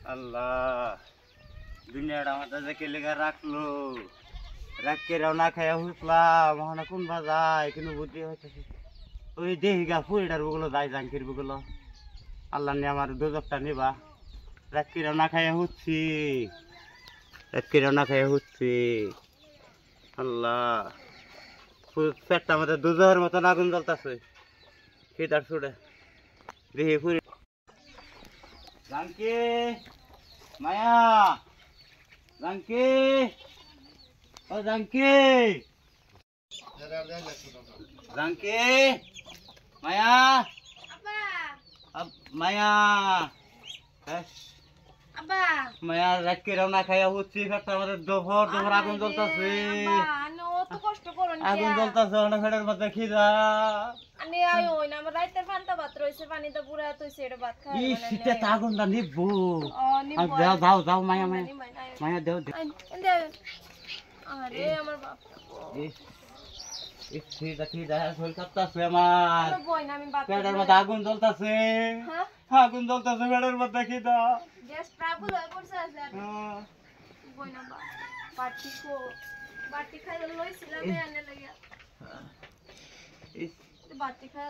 আল্লাহ দুনিয়াটা আমাদের যে কেলেগা রাখলো রাখকে রওনা খাইয়া হুসলাম ওখানে কোন বাজায় কিন্তু বুদ্ধি হইতেছে ওই দেহিগা ফুরিটার বুগুলো যায় জাঙ্কির বুগুলো আল্লাহ নিয়ে আমার দুজকটা নিবা রাখকে রওনা খাইয়া হুচ্ছি রাখকে রওনা খাইয়া হুচ্ছি আল্লাহ পেটটা আমাদের দুজহের মতন আগুন জ্বলতেছে খিদার ছুড়ে দেহি ফুরি জাঙ্কি মায়া জাঙ্কি ও জাঙ্কি জাঙ্কি মায়া মায়া মায়া রাতকে রওনা খাইয়া হচ্ছি আমাদের দুপুর দুপুর আগুন জ্বলতেছে আগুন জ্বলতেছে অনেক ফেটের মধ্যে খিদা আগুনটা নিবো যাও যাও মায়া মায়া মায়া দেও আগুন জ্বলতেছে আগুন জ্বলতেছে পেটের মধ্যে খিদা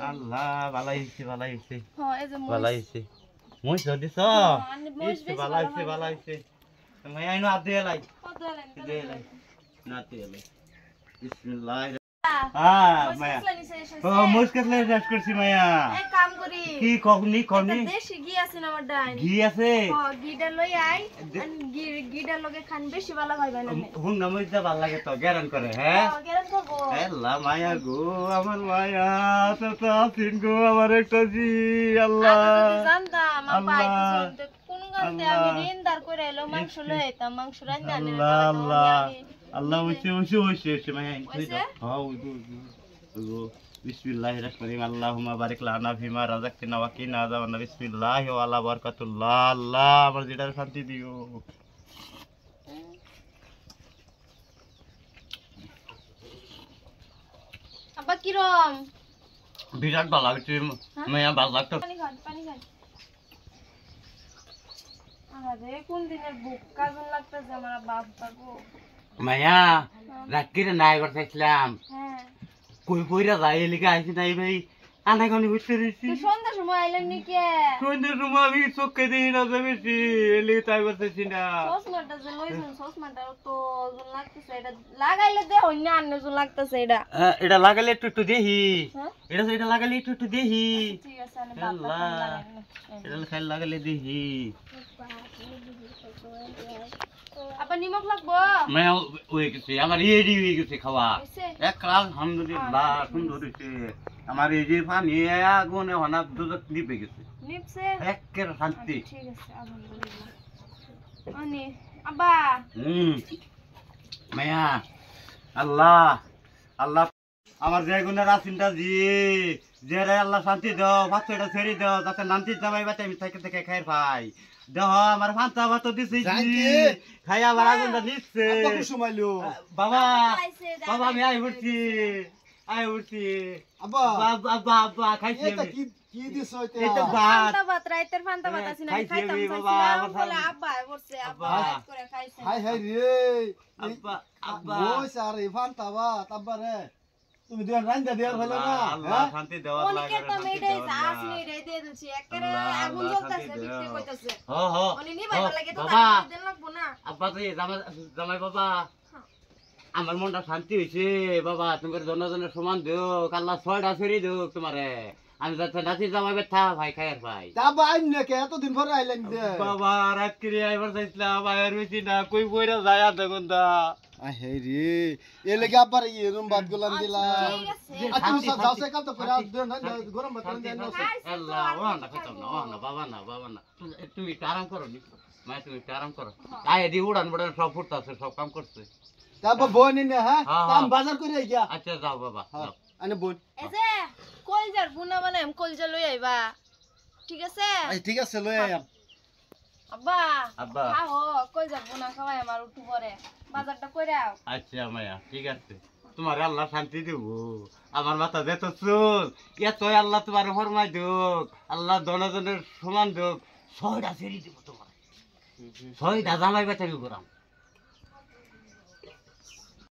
আল্লাহ বালাইছে বালাইছে বালাইছে মই দিছ বালাইছে বালাইছে মায়া ইনো আদে লাই দে লাই না তে লাই বিসমিল্লাহ মায়া ও মুস্কাতলে শেষ করছি মায়া এক কাম করি কি কখনি কখনি দেশি ঘি আছে না আমার ডাইন ঘি আছে ঘিটা লই আই ঘিটা লগে খান বেশি ভালো হইবে না হুন না মইতে ভালো লাগে তো গ্যারান করে হ্যাঁ গ্যারান করব আল্লাহ মায়া গো আমার মায়া তো আছেন গো আমার একটা জি আল্লাহ জানতাম আমার পাইতে কোন গাতে আমি রিনদার কইরা এলো মাংস লই আইতাম মাংস রান্না আনি আল্লাহ আল্লাহ ওইছে মায়া হ্যাঁ ওই বিসমিল্লাহির রহমানির রহিম আল্লাহুম্মা বারিক লানা ফিমা রাযাকতানা ওয়া কিনা আযাবান্নার বিসমিল্লাহি ওয়া আলা বারাকাতুল্লাহ আল্লাহ আমার জিটার শান্তি দিও আব্বা কিরম বিরাট ভালো লাগছে মায়া ভালো লাগতো পানি খান আরে কোন দিনের বুক কাজল লাগতেছে আমার বাবা গো মায়া রাত্রিরে নাই করতেছিলাম হ্যাঁ কই কইরা যাই এলিকা আইছি নাই ভাই আনাগনি বুঝতে দিছি তুই সন্ধ্যার সময় আইলেন নি কে সন্ধ্যার সময় আমি চোখে দেখি না যাবেছি এলিকা তাই করতেছি না চশমাটা যে লইছেন চশমাটা তো জল লাগতেছে এটা লাগাইলে দে হই না আন্নে জল লাগতেছে এটা লাগাইলে একটু দেখি এটা লাগাইলে একটু দেখি ঠিক আছে আমি বাবা এটা খাই লাগাইলে দেখি আপা নিমক লাগবো মায়া ওই গেছে আমার রেডি হয়ে গেছে খাওয়া এক ক্লাস আলহামদুলিল্লাহ সুন্দর হইছে আমার এই যে পানি আগুনে হনা দুধ নিবে গেছে নিপছে একের শান্তি ঠিক আছে আলহামদুলিল্লাহ আনি আব্বা মায়া আল্লাহ আল্লাহ আমার যে গুণের আসিনটা যে রে আল্লাহ শান্তি দাও বাচ্চাটা ছেড়ে দাও যাতে নান্তি জামাই বাচ্চা আমি থেকে থেকে খাই ভাই দেহ আমার ফান্তা ভাত দিছি খাই আমার আগুনটা নিচ্ছে বাবা বাবা আমি আই উঠছি আব্বা আব্বা আব্বা খাইছি কি দিছ এটা ফান্তা ভাত রাইতের ফান্তা ভাত আছে না খাইতাম বাবা বলে আব্বা বলছে আব্বা করে খাইছে হাই হাই রে আব্বা আব্বা ওই সারে ফান্তা ভাত আব্বা রে তুমি দেন রান্দা দেয়ার হলো না আল্লাহ শান্তি দেওয়ার লাগে ওকে তো মেডে যাস নি রে দে দিছি একেরে আগুন জ্বলতাছে বিক্রি কইতাছে উনি নি ভাই লাগে তো দেন লাগবো না আব্বা তো জামাই বাবা আমার মনটা শান্তি হইছে বাবা তোমার জনজনের সমান দিও আল্লাহ ছয়টা ছেড়ে দিও তোমারে আমি যাতে নাচি জামাই বেথা ভাই খায়ার ভাই তা ভাই নাকি এতদিন পরে আইলেন যে বাবা রাত্রি আইবার চাইছিলাম আয়ার হইছি না কই বইরা যায় আধা ঘন্টা আহে রে এলে কি আবার এই রুম বাদ গলান দিলাম তুমি যাও সে কাল তো পরে গরম ভাত দেন না আল্লাহ ওয়া না খাতাম না বাবা না তুমি আরাম করো নি মাই তুমি আরাম করো আয় দি উড়ান বড়ান সব ফুটতাছে সব কাম করছে তারপর বোন নে হ্যাঁ কাম বাজার করে গিয়া আচ্ছা যাও বাবা যাও আনে বোন এই যে কলজার বুনা বানাম কলজা লই আইবা ঠিক আছে ঠিক আছে লই আইম আব্বা আব্বা খাও কলজা বুনা খাওয়াই আমার উঠু পরে বাজারটা কইরাও আচ্ছা মায়া ঠিক আছে তোমার আল্লাহ শান্তি দেব আমার মাথা যেত চুল এত আল্লাহ তোমার ফরমাই দেব আল্লাহ দনজনের সমান দেব ছয়টা ছেড়ে দেব তোমার ছয়টা জামাই বাচ্চা করাম